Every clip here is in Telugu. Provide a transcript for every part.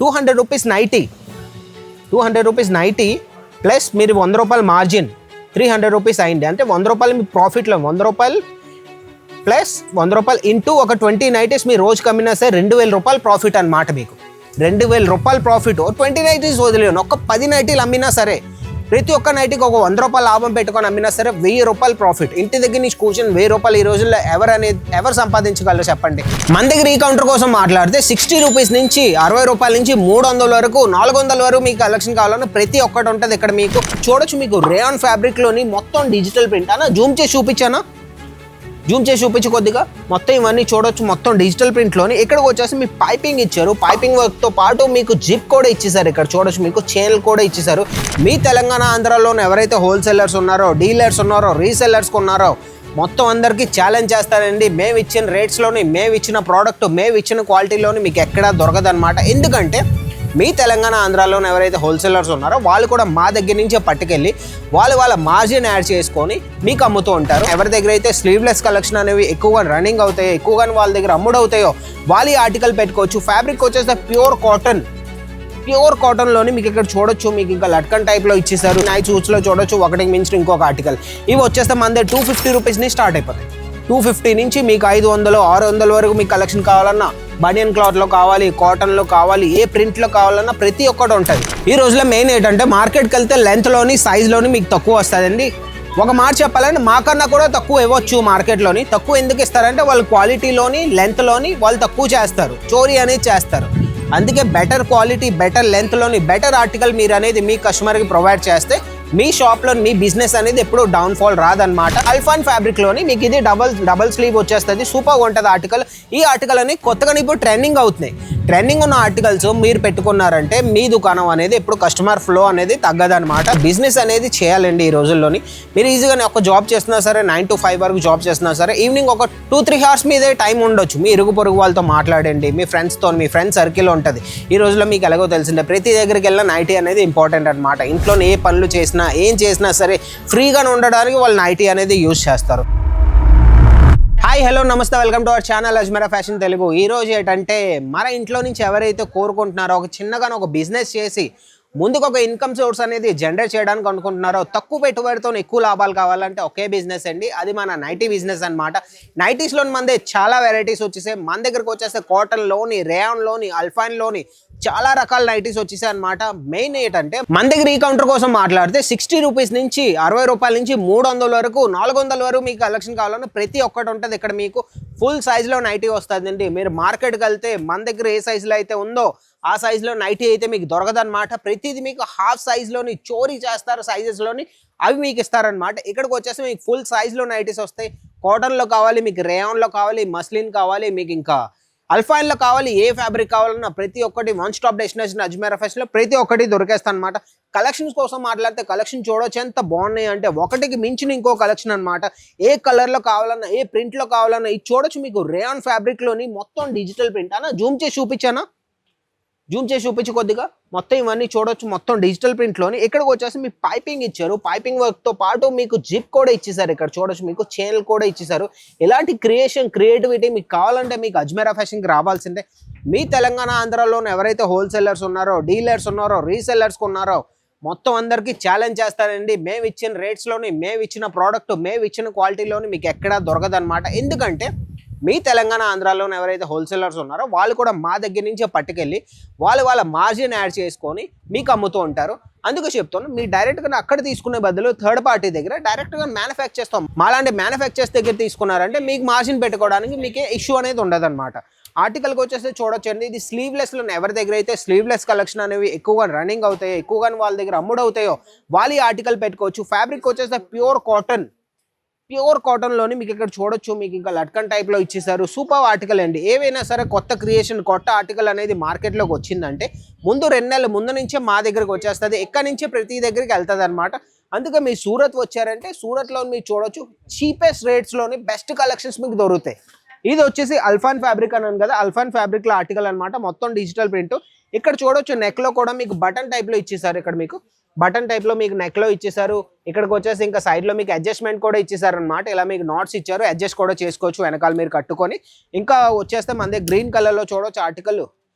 200 rupees nighty, 200 rupees nighty plus మీరు 100 రూపాయలు మార్జిన్, 300 రూపీస్ అయింది. అంటే 100 రూపాయలు మీ ప్రాఫిట్లో, 100 రూపాయలు ప్లస్ 100 రూపాయలు ఇంటూ ఒక 20 నైటీస్ మీ రోజు కమ్మినా సరే 2000 రూపాయలు ప్రాఫిట్ అనమాట. మీకు 2000 రూపాయలు ప్రాఫిట్. 20 నైటీస్ వదిలేను, ఒక 10 నైటీలు అమ్మినా సరే, ప్రతి ఒక్క నైటీకి ఒక 100 రూపాయలు లాభం పెట్టుకొని అమ్మినా సరే 1000 రూపాయలు ప్రాఫిట్. ఇంటి దగ్గర నుంచి కూర్చొని 1000 రూపాయలు ఈ రోజుల్లో ఎవరు సంపాదించగలరు చెప్పండి? మన దగ్గర ఈ కౌంటర్ కోసం మాట్లాడితే 60 రూపీస్ నుంచి 60 రూపాయల నుంచి 300 వరకు, 400 వరకు మీకు కలెక్షన్ కావాలన్నా ప్రతి ఒక్కటి ఉంటుంది ఇక్కడ. మీకు చూడొచ్చు, మీకు రేయాన్ ఫ్యాబ్రిక్లోని మొత్తం డిజిటల్ ప్రింట్. అన్న జూమ్ చేసి చూపించానా? జూమ్ చేసి చూపించి కొద్దిగా మొత్తం ఇవన్నీ చూడొచ్చు, మొత్తం డిజిటల్ ప్రింట్లోని. ఇక్కడికి వచ్చేసి మీ పైపింగ్ ఇచ్చారు, పైపింగ్ వర్క్తో పాటు మీకు జిప్ కూడా ఇచ్చేసారు. ఇక్కడ చూడొచ్చు, మీకు చైన్లు కూడా ఇచ్చేసారు. మీ తెలంగాణ ఆంధ్రాలోనే ఎవరైతే హోల్సేలర్స్ ఉన్నారో, డీలర్స్ ఉన్నారో, రీసెల్లర్స్ ఉన్నారో మొత్తం అందరికీ ఛాలెంజ్ చేస్తారండి. మేము ఇచ్చిన రేట్స్లోని, మేము ఇచ్చిన ప్రోడక్ట్, మేము ఇచ్చిన క్వాలిటీలోని మీకు ఎక్కడా దొరకదనమాట. ఎందుకంటే మీ తెలంగాణ ఆంధ్రాలోనే ఎవరైతే హోల్సేలర్స్ ఉన్నారో వాళ్ళు కూడా మా దగ్గర నుంచే పట్టుకెళ్ళి వాళ్ళ మార్జిన్ యాడ్ చేసుకొని మీకు అమ్ముతూ ఉంటారు. ఎవరి దగ్గర అయితే స్లీవ్లెస్ కలెక్షన్ అనేవి ఎక్కువగా రన్నింగ్ అవుతాయో, ఎక్కువగా వాళ్ళ దగ్గర అమ్ముడవుతాయో వాళ్ళు ఈ ఆర్టికల్ పెట్టుకోవచ్చు. ఫ్యాబ్రిక్ వచ్చేసి ప్యూర్ కాటన్లోని మీకు ఇక్కడ చూడొచ్చు, మీకు ఇంకా లట్కన్ టైప్లో ఇచ్చేసారు. నైట్ సూట్స్లో చూడొచ్చు, ఒకటికి మించిన ఇంకొక ఆర్టికల్. ఇవి వచ్చేస్తే మన దగ్గర 250 రూపీస్ నుంచి స్టార్ట్ అయిపోతాయి. 250 నుంచి మీకు 500, 600 వరకు మీకు కలెక్షన్ కావాలన్నా, బనియన్ క్లాత్లో కావాలి, కాటన్లో కావాలి, ఏ ప్రింట్లో కావాలన్నా ప్రతి ఒక్కటి ఉంటుంది. ఈ రోజులో మెయిన్ ఏంటంటే మార్కెట్కి వెళ్తే లెంత్లోని, సైజ్లోని మీకు తక్కువ వస్తుందండి. ఒక మాట చెప్పాలంటే మాకన్నా కూడా తక్కువ ఇవ్వచ్చు మార్కెట్లోని. తక్కువ ఎందుకు ఇస్తారంటే వాళ్ళు క్వాలిటీలోని, లెంత్లోని వాళ్ళు తక్కువ చేస్తారు, చోరీ అనేది చేస్తారు. అందుకే బెటర్ క్వాలిటీ, బెటర్ లెంత్లోని, బెటర్ ఆర్టికల్ మీరు అనేది మీ కస్టమర్కి ప్రొవైడ్ చేస్తే మీ షాప్లో మీ బిజినెస్ అనేది ఎప్పుడు డౌన్ఫాల్ రాదనమాట. అల్ఫాన్ ఫ్యాబ్రిక్లోని మీకు ఇది డబల్ స్లీవ్ వచ్చేస్తుంది. సూపర్గా ఉంటుంది ఆర్టికల్. ఈ ఆర్టికల్ అని కొత్తగా ఇప్పుడు ట్రెండింగ్ అవుతున్నాయి. ట్రెండింగ్ ఉన్న ఆర్టికల్స్ మీరు పెట్టుకున్నారంటే మీ దుకాణం అనేది ఎప్పుడు కస్టమర్ ఫ్లో అనేది తగ్గదనమాట. బిజినెస్ అనేది చేయాలండి ఈ రోజుల్లోని. మీరు ఈజీగానే ఒక జాబ్ చేస్తున్నా సరే, 9 to 5 వరకు జాబ్ చేస్తున్నా సరే, ఈవినింగ్ ఒక 2-3 అవర్స్ మీదే టైం ఉండొచ్చు. మీ ఇరుగు పొరుగు వాళ్ళతో మాట్లాడండి, మీ ఫ్రెండ్స్తో, మీ ఫ్రెండ్స్ సర్కిల్ ఉంటుంది. ఈ రోజుల్లో మీకు ఎలాగో తెలిసిందే, ప్రతి దగ్గరికి వెళ్ళిన నైటీ అనేది ఇంపార్టెంట్ అనమాట. ఇంట్లో ఏ పనులు చేసినా, ఏం చేసినా సరే ఫ్రీగా ఉండడానికి వాళ్ళు నైటీ అనేది యూజ్ చేస్తారు. హాయ్, హలో, నమస్తే, welcome to our channel Ajmeera fashion Telugu. ఈ రోజు ఏంటంటే మన ఇంట్లో నుంచి ఎవరైతే కోరుకుంటున్నారో ఒక చిన్నగానే ఒక బిజినెస్ చేసి ముందుకు ఒక ఇన్కమ్ సోర్స్ అనేది జనరేట్ చేయడానికి అనుకుంటున్నారో, తక్కువ పెట్టుబడితో ఎక్కువ లాభాలు కావాలంటే ఒకే బిజినెస్ అండి, అది మన నైటీ బిజినెస్ అనమాట. నైటీస్లో మన చాలా వెరైటీస్ వచ్చేసాయి. మన దగ్గరకు వచ్చేస్తే కాటన్లోని, రేయాన్లోని, అల్ఫాన్లోని చాలా రకాల నైటీస్ వచ్చేసాయి అనమాట. మెయిన్ ఏంటంటే మన దగ్గర ఈ కౌంటర్ కోసం మాట్లాడితే 60 రూపీస్ నుంచి 60 రూపాయల నుంచి 300 వరకు, 400 వరకు మీకు కలెక్షన్ కావాలన్నా ప్రతి ఒక్కటి ఉంటుంది. ఇక్కడ మీకు ఫుల్ సైజులో నైటీ వస్తుందండి. మీరు మార్కెట్కి వెళ్తే మన దగ్గర ఏ సైజులో అయితే ఉందో ఆ సైజులో నైటీ అయితే మీకు దొరకదనమాట. ప్రతిదీ మీకు హాఫ్ సైజులోని చోరీ చేస్తారు, సైజెస్లోని అవి మీకు ఇస్తారనమాట. ఇక్కడికి వచ్చేసి మీకు ఫుల్ సైజులో నైటీస్ వస్తాయి. కాటన్లో కావాలి, మీకు రేయాన్లో కావాలి, మస్లిన్ కావాలి, మీకు ఇంకా అల్ఫాయిన్లో కావాలి, ఏ ఫ్యాబ్రిక్ కావాలన్నా ప్రతి ఒక్కటి వన్ స్టాప్ డెస్టినేషన్ అజ్మీరా ఫ్యాషన్లో ప్రతి ఒక్కటి దొరికేస్తాను అనమాట. కలెక్షన్స్ కోసం మాట్లాడితే కలెక్షన్ చూడొచ్చు ఎంత బాగున్నాయి అంటే ఒకటికి మించిన ఇంకో కలెక్షన్ అనమాట. ఏ కలర్లో కావాలన్నా, ఏ ప్రింట్లో కావాలన్నా ఇది చూడొచ్చు. మీకు రేయాన్ ఫ్యాబ్రిక్లోని మొత్తం డిజిటల్ ప్రింట్. అన్న జూమ్ చేసి చూపించానా? జూమ్ చేసి చూపించి కొద్దిగా మొత్తం ఇవన్నీ చూడొచ్చు, మొత్తం డిజిటల్ ప్రింట్లోని. ఇక్కడికి వచ్చేసి మీకు పైపింగ్ ఇచ్చారు, పైపింగ్ వర్క్తో పాటు మీకు జిప్ కూడా ఇచ్చేసారు. ఇక్కడ చూడొచ్చు, మీకు చైన్లు కూడా ఇచ్చేసారు. ఇలాంటి క్రియేటివిటీ మీకు కావాలంటే మీకు అజ్మీరా ఫ్యాషన్కి రావాల్సిందే. మీ తెలంగాణ ఆంధ్రాలోనే ఎవరైతే హోల్సేలర్స్ ఉన్నారో, డీలర్స్ ఉన్నారో, రీసెల్లర్స్ ఉన్నారో మొత్తం అందరికీ ఛాలెంజ్ చేస్తారండి. మేము ఇచ్చిన రేట్స్లోని, మేము ఇచ్చిన ప్రోడక్ట్, మేము ఇచ్చిన క్వాలిటీలోని మీకు ఎక్కడా దొరకదనమాట. ఎందుకంటే మీ తెలంగాణ ఆంధ్రాలోనే ఎవరైతే హోల్సేలర్స్ ఉన్నారో వాళ్ళు కూడా మా దగ్గర నుంచే పట్టుకెళ్ళి వాళ్ళ మార్జిన్ యాడ్ చేసుకొని మీకు అమ్ముతూ ఉంటారు. అందుకే చెప్తాను, మీరు డైరెక్ట్గా అక్కడ తీసుకునే బదులు థర్డ్ పార్టీ దగ్గర డైరెక్ట్గా మ్యానుఫ్యాక్చర్ చేస్తాం. మాలాంటి మ్యానుఫ్యాక్చర్స్ దగ్గర తీసుకున్నారంటే మీకు మార్జిన్ పెట్టుకోవడానికి మీకే ఇష్యూ అనేది ఉండదన్నమాట. ఆర్టికల్కి వచ్చేసి చూడొచ్చండి, ఇది స్లీవ్లెస్లో ఎవరి దగ్గర అయితే స్లీవ్లెస్ కలెక్షన్ అనేవి ఎక్కువగా రన్నింగ్ అవుతాయో, ఎక్కువగా వాళ్ళ దగ్గర అమ్ముడవుతాయో వాళ్ళు ఈ ఆర్టికల్ పెట్టుకోవచ్చు. ఫ్యాబ్రిక్ వచ్చేసి ప్యూర్ కాటన్లోని మీకు ఇక్కడ చూడొచ్చు, మీకు ఇంకా లట్కన్ టైప్లో ఇచ్చేసారు. సూపర్ ఆర్టికల్ అండి. ఏవైనా సరే కొత్త క్రియేషన్, కొత్త ఆర్టికల్ అనేది మార్కెట్లోకి వచ్చిందంటే ముందు 2 నెలల ముందు నుంచే మా దగ్గరకు వచ్చేస్తుంది. ఎక్కడి నుంచే ప్రతి దగ్గరికి వెళ్తుంది అనమాట. అందుకే మీరు సూరత్ వచ్చారంటే సూరత్లో మీరు చూడొచ్చు, చీపెస్ట్ రేట్స్లోని బెస్ట్ కలెక్షన్స్ మీకు దొరుకుతాయి. ఇది వచ్చేసి అల్ఫాన్ ఫ్యాబ్రిక్ అన్నాను కదా, అల్ఫాన్ ఫ్యాబ్రిక్లో ఆర్టికల్ అనమాట. మొత్తం డిజిటల్ ప్రింట్. ఇక్కడ చూడొచ్చు, నెక్లో కూడా మీకు బటన్ టైప్లో ఇచ్చేసారు. ఇక్కడ మీకు బటన్ టైప్లో మీకు నెక్లో ఇచ్చేసారు. ఇక్కడికి వచ్చేసి ఇంకా సైడ్లో మీకు అడ్జస్ట్మెంట్ కూడా ఇచ్చేసారు అనమాట. ఇలా మీకు నాట్స్ ఇచ్చారు, అడ్జస్ట్ కూడా చేసుకోవచ్చు వెనకాల మీరు కట్టుకొని. ఇంకా వచ్చేస్తే మన దగ్గర గ్రీన్ కలర్లో చూడొచ్చు ఆర్టికల్.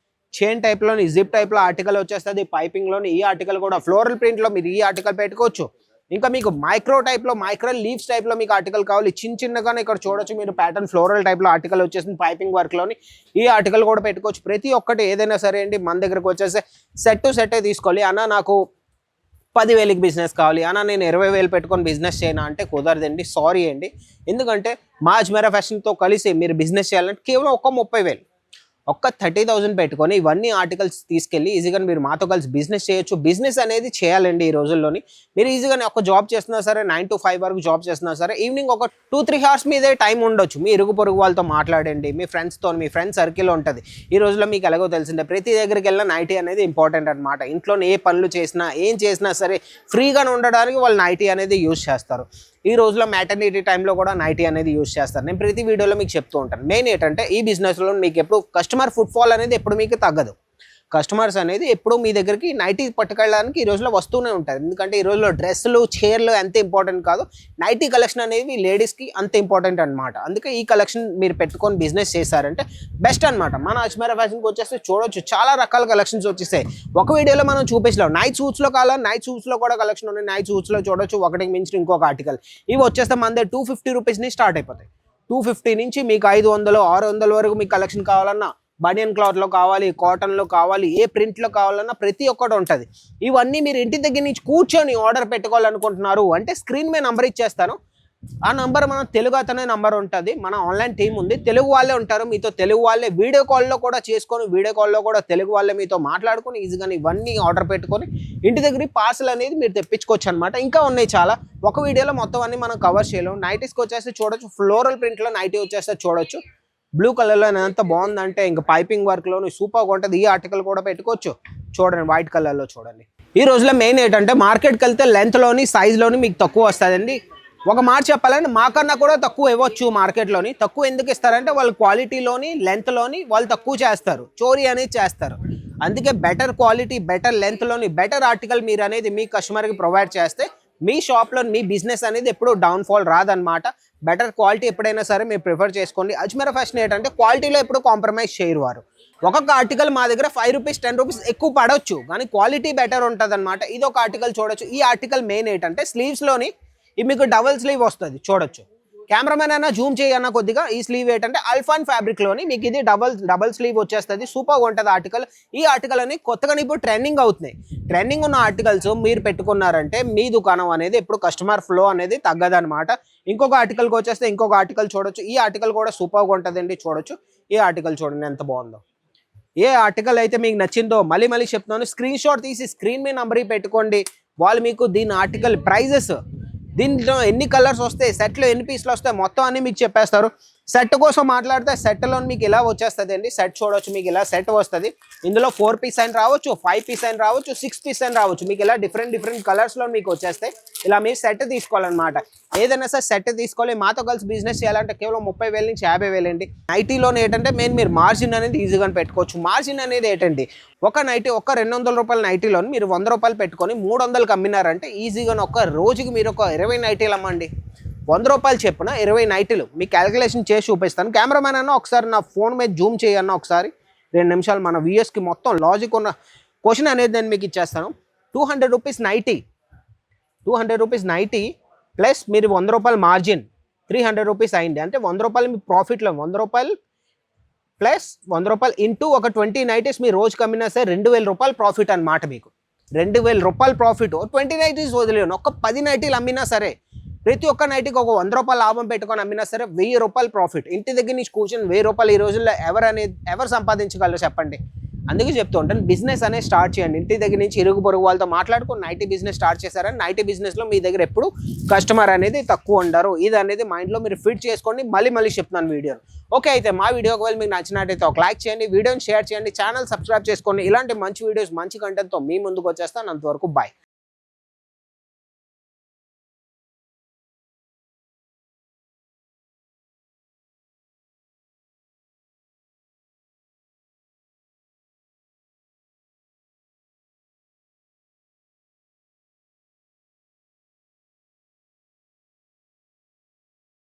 చైన్ టైప్లోని జిప్ టైప్లో ఆర్టికల్ వచ్చేస్తుంది. పైపింగ్లోని ఈ ఆర్టికల్ కూడా ఫ్లోరల్ ప్రింట్లో మీరు ఈ ఆర్టికల్ పెట్టుకోవచ్చు. ఇంకా మీకు మైక్రో టైప్లో మైక్రో లీవ్స్ టైప్లో మీకు ఆర్టికల్ కావాలి, చిన్నగానే ఇక్కడ చూడొచ్చు మీరు ప్యాటర్న్ ఫ్లోరల్ టైప్లో ఆర్టికల్ వచ్చేసింది. పైపింగ్ వర్క్లోని ఈ ఆర్టికల్ కూడా పెట్టుకోవచ్చు. ప్రతి ఒక్కటి ఏదైనా సరే అండి మన దగ్గరకు వచ్చేసి సెట్ టు సెట్టే తీసుకోవాలి. అన్న నాకు 10,000కి బిజినెస్ కావాలి అన్న, నేను 20,000 పెట్టుకొని బిజినెస్ చేయనా అంటే కుదరదండి, సారీ అండి. ఎందుకంటే మా అజ్మీరా ఫ్యాషన్తో కలిసి మీరు బిజినెస్ చేయాలంటే కేవలం ఒక్క 30,000 ఒక్క 30,000 పెట్టుకొని ఇవన్నీ ఆర్టికల్స్ తీసుకెళ్ళి ఈజీగా మీరు మాతో కలిసి బిజినెస్ చేయొచ్చు. బిజినెస్ అనేది చేయాలండి ఈ రోజుల్లోని. మీరు ఈజీగానే ఒక జాబ్ చేస్తున్నా సరే 9 to 5 వరకు జాబ్ చేస్తున్నా సరే ఈవినింగ్ ఒక 2-3 hours మీదే టైం ఉండొచ్చు. మీ ఇరుగు పొరుగు వాళ్ళతో మాట్లాడండి, మీ ఫ్రెండ్స్తో, మీ ఫ్రెండ్ సర్కిల్ ఉంటుంది. ఈ రోజుల్లో మీకు ఎలాగో తెలిసిందే ప్రతి దగ్గరికి వెళ్ళినా నైటీ అనేది ఇంపార్టెంట్ అనమాట. ఇంట్లో ఏ పనులు చేసినా ఏం చేసినా సరే ఫ్రీగానే ఉండడానికి వాళ్ళు నైటీ అనేది యూజ్ చేస్తారు. ఈ రోజులో మ్యాటర్నిటీ టైంలో కూడా నైటీ అనేది యూజ్ చేస్తారు. నేను ప్రతి వీడియోలో మీకు చెప్తూ ఉంటాను. మెయిన్ ఏంటంటే ఈ బిజినెస్లో మీకు ఎప్పుడు కస్టమర్ ఫుట్ఫాల్ అనేది ఎప్పుడు మీకు తగ్గదు. కస్టమర్స్ అనేది ఎప్పుడు మీ దగ్గరికి నైటీ పట్టుకెళ్ళడానికి ఈ రోజులో వస్తూనే ఉంటుంది. ఎందుకంటే ఈ రోజులో డ్రెస్సులు చీరలు ఎంత ఇంపార్టెంట్ కాదు, నైటీ కలెక్షన్ అనేది లేడీస్కి అంత ఇంపార్టెంట్ అనమాట. అందుకే ఈ కలెక్షన్ మీరు పెట్టుకొని బిజినెస్ చేశారంటే బెస్ట్ అనమాట. మన అజ్మీరా ఫ్యాషన్కి వచ్చేస్తే చూడొచ్చు చాలా రకాల కలెక్షన్స్ వచ్చేసాయి. ఒక వీడియోలో మనం చూపించలేము. నైట్ సూట్స్లో కావాలా, నైట్ సూట్స్లో కూడా కలెక్షన్ ఉన్నాయి. నైట్ సూట్స్లో చూడొచ్చు ఒకటికి మించి ఇంకొక ఆర్టికల్. ఇవి వచ్చేస్తే మన దగ్గర 250 రూపీస్ని స్టార్ట్ అయిపోతాయి. 250 నుంచి మీకు 500, 600 వరకు మీకు కలెక్షన్ కావాలన్నా, బనియన్ క్లాత్లో కావాలి, కాటన్లో కావాలి, ఏ ప్రింట్లో కావాలన్నా ప్రతి ఒక్కటి ఉంటుంది. ఇవన్నీ మీరు ఇంటి దగ్గర నుంచి కూర్చొని ఆర్డర్ పెట్టుకోవాలనుకుంటున్నారు అంటే స్క్రీన్ మీద నంబర్ ఇచ్చేస్తాను. ఆ నంబర్ మన తెలుగు అతనే నంబర్ ఉంటుంది. మన ఆన్లైన్ టీం ఉంది, తెలుగు వాళ్ళే ఉంటారు. మీతో తెలుగు వాళ్ళే వీడియో కాల్లో కూడా చేసుకొని, వీడియో కాల్లో కూడా తెలుగు వాళ్ళే మీతో మాట్లాడుకొని ఈజీగా ఇవన్నీ ఆర్డర్ పెట్టుకొని ఇంటి దగ్గర పార్సల్ అనేది మీరు తెప్పించుకోవచ్చు అనమాట. ఇంకా ఉన్నాయి చాలా, ఒక వీడియోలో మొత్తం అన్ని మనం కవర్ చేయలేము. నైటీస్కి వచ్చేస్తే చూడొచ్చు ఫ్లోరల్ ప్రింట్లో నైటీ వచ్చేస్తే చూడొచ్చు. బ్లూ కలర్లో ఎంత బాగుందంటే ఇంకా పైపింగ్ వర్క్లోని సూపర్గా ఉంటుంది. ఈ ఆర్టికల్ కూడా పెట్టుకోవచ్చు. చూడండి వైట్ కలర్లో చూడండి. ఈ రోజులో మెయిన్ ఏంటంటే మార్కెట్కి వెళ్తే లెంత్లోని సైజ్లోని మీకు తక్కువ వస్తుందండి. ఒక మాట చెప్పాలంటే మాకన్నా కూడా తక్కువ ఇవ్వచ్చు మార్కెట్లోని. తక్కువ ఎందుకు ఇస్తారంటే వాళ్ళు క్వాలిటీలోని లెంత్లోని వాళ్ళు తక్కువ చేస్తారు, చోరీ అనేది చేస్తారు. అందుకే బెటర్ క్వాలిటీ, బెటర్ లెంత్లోని బెటర్ ఆర్టికల్ మీరు అనేది మీ కస్టమర్కి ప్రొవైడ్ చేస్తే మీ షాప్లో మీ బిజినెస్ అనేది ఎప్పుడు డౌన్ఫాల్ రాదనమాట. బెటర్ క్వాలిటీ ఎప్పుడైనా సరే మీరు ప్రిఫర్ చేసుకోండి. అజ్మీరా ఫ్యాషన్ ఏంటంటే క్వాలిటీలో ఎప్పుడు కాంప్రమైజ్ చేయరు వారు. ఒక్కొక్క ఆర్టికల్ మా దగ్గర 5 రూపీస్ 10 రూపీస్ ఎక్కువ పడవచ్చు, కానీ క్వాలిటీ బెటర్ ఉంటుంది అనమాట. ఇది ఒక ఆర్టికల్ చూడొచ్చు. ఈ ఆర్టికల్ మెయిన్ ఏంటంటే స్లీవ్స్లోని మీకు డబల్ స్లీవ్ వస్తుంది చూడొచ్చు. కెమెరామెన్ అయినా జూమ్ చేయన్నా కొద్దిగా. ఈ స్లీవ్ ఏంటంటే అల్ఫాన్ ఫ్యాబ్రిక్లోని మీకు ఇది డబల్ స్లీవ్ వచ్చేస్తుంది. సూపర్గా ఉంటుంది ఆర్టికల్. ఈ ఆర్టికల్ అని కొత్తగా ఇప్పుడు ట్రెండింగ్ అవుతున్నాయి. ట్రెండింగ్ ఉన్న ఆర్టికల్స్ మీరు పెట్టుకున్నారంటే మీ దుకాణం అనేది ఎప్పుడు కస్టమర్ ఫ్లో అనేది తగ్గదనమాట. ఇంకొక ఆర్టికల్కి వచ్చేస్తే ఇంకొక ఆర్టికల్ చూడొచ్చు. ఈ ఆర్టికల్ కూడా సూపర్గా ఉంటుందండి. చూడొచ్చు ఈ ఆర్టికల్, చూడండి ఎంత బాగుందో. ఏ ఆర్టికల్ అయితే మీకు నచ్చిందో మళ్ళీ చెప్తున్నాను, స్క్రీన్ షాట్ తీసి స్క్రీన్ మీద నంబర్ పెట్టుకోండి. వాళ్ళు మీకు దీని ఆర్టికల్ ప్రైజెస్, దీంట్లో ఎన్ని కలర్స్ వస్తాయి, సెట్లో ఎన్ని పీస్లు వస్తాయి మొత్తం అన్ని మీకు చెప్పేస్తారు. సెట్ కోసం మాట్లాడితే సెట్లో మీకు ఇలా వచ్చేస్తుంది అండి. సెట్ చూడవచ్చు, మీకు ఇలా సెట్ వస్తుంది. ఇందులో 4 పీస్ అని రావచ్చు, 5 పీస్ అని రావచ్చు, 6 పీస్ అని రావచ్చు. మీకు ఇలా డిఫరెంట్ కలర్స్లో మీకు వచ్చేస్తాయి. ఇలా మీరు సెట్ తీసుకోవాలన్నమాట. ఏదైనా సరే సెట్ తీసుకోవాలి. మాతో కలిసి బిజినెస్ చేయాలంటే కేవలం 30,000 నుంచి 50,000 అండి. నైటీలోనే ఏంటంటే మీరు మార్జిన్ అనేది ఈజీగా పెట్టుకోవచ్చు. మార్జిన్ అనేది ఏంటండి, ఒక నైటీ ఒక 200 రూపాయల నైటీలోని మీరు 100 రూపాయలు పెట్టుకొని 300కి అమ్మినారంటే ఈజీగా ఒక రోజుకి మీరు ఒక 20 నైటీలు అమ్మండి. 100 రూపాయలు చెప్పున 20 నైటీలు మీ క్యాలిక్యులేషన్ చేసి చూపిస్తాను. కెమెరామెన్ అన్న ఒకసారి నా ఫోన్ మీద జూమ్ చేయన్న ఒకసారి 2 నిమిషాలు. మన వ్యూయర్స్కి మొత్తం లాజిక్ ఉన్న క్వశ్చన్ అనేది నేను మీకు ఇచ్చేస్తాను. 200 rupees nighty, 200 rupees nighty plus మీరు 100 రూపాయలు మార్జిన్ 300 రూపీస్ అయింది. అంటే 100 రూపాయలు మీ ప్రాఫిట్లో 100 రూపాయలు ప్లస్ 100 రూపాయలు ఇంటూ ఒక 20 నైటీస్ మీరు రోజుకి అమ్మినా సరే 2,000 రూపాయలు ప్రాఫిట్ అనమాట. మీకు 2,000 రూపాయలు ప్రాఫిట్. 20 నైటీస్ వదిలేను, ఒక 10 నైటీలు అమ్మినా సరే ప్రతి ఒక్క నైటీకి ఒక 100 రూపాయలు లాభం పెట్టుకొని అమ్మినా సరే 1000 రూపాయలు ప్రాఫిట్. ఇంటి దగ్గర నుంచి కూర్చొని 1000 రూపాయలు ఈ రోజుల్లో ఎవరు సంపాదించగలరు చెప్పండి. అందుకే చెప్తూ ఉంటాను, బిజినెస్ అనేది స్టార్ట్ చేయండి. ఇంటి దగ్గర నుంచి ఇరుగు పొరుగు వాళ్ళతో మాట్లాడుకుని నైటీ బిజినెస్ స్టార్ట్ చేశారని నైటీ బిజినెస్లో మీ దగ్గర ఎప్పుడు కస్టమర్ అనేది తక్కువ ఉండరు. ఇది అనేది మైండ్లో మీరు ఫిట్ చేసుకోండి. మళ్ళీ చెప్తున్నాను వీడియోని. ఓకే, అయితే మా వీడియో ఒకవేళ మీకు నచ్చినట్టయితే ఒక లైక్ చేయండి, వీడియోని షేర్ చేయండి, ఛానల్ సబ్స్క్రైబ్ చేసుకోండి. ఇలాంటి మంచి వీడియోస్ మంచి కంటెంట్తో మీ ముందుకు వచ్చేస్తాను. అంతవరకు బాయ్.